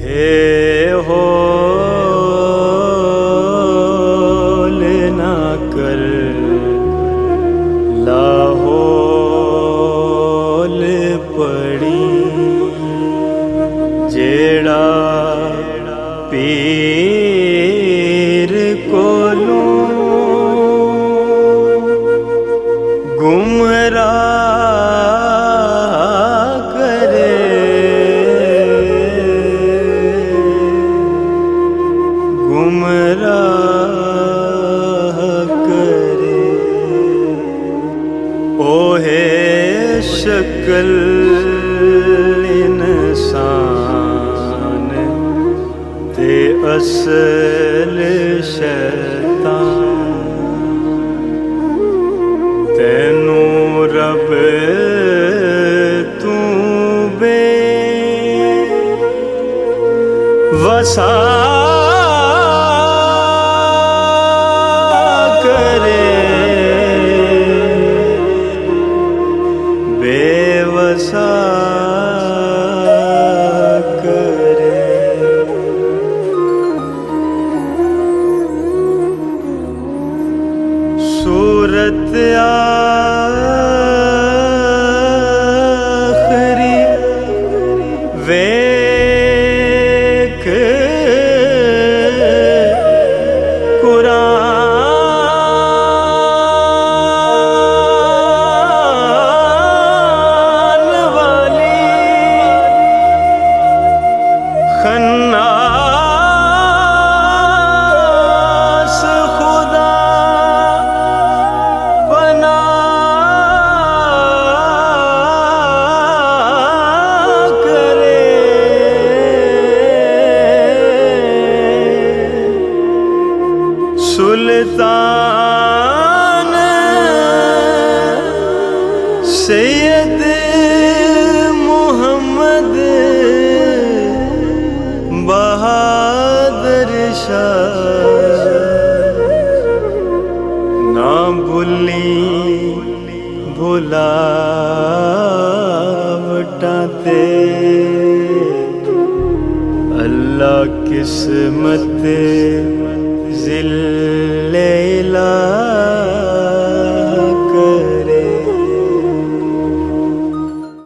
a whole نہ کر لاہول پڑی جیڑا پیر کولوں گمراہ کرے اوہے شکل انسان تے اصل شیطان تینوں رب تو بے وسا صورت آخری ویک قرآن والی خناس خدا سلطان سید محمد بہادر شاہ نہ بھلی بھلاوٹاں تے اللہ قسمت ذل الہ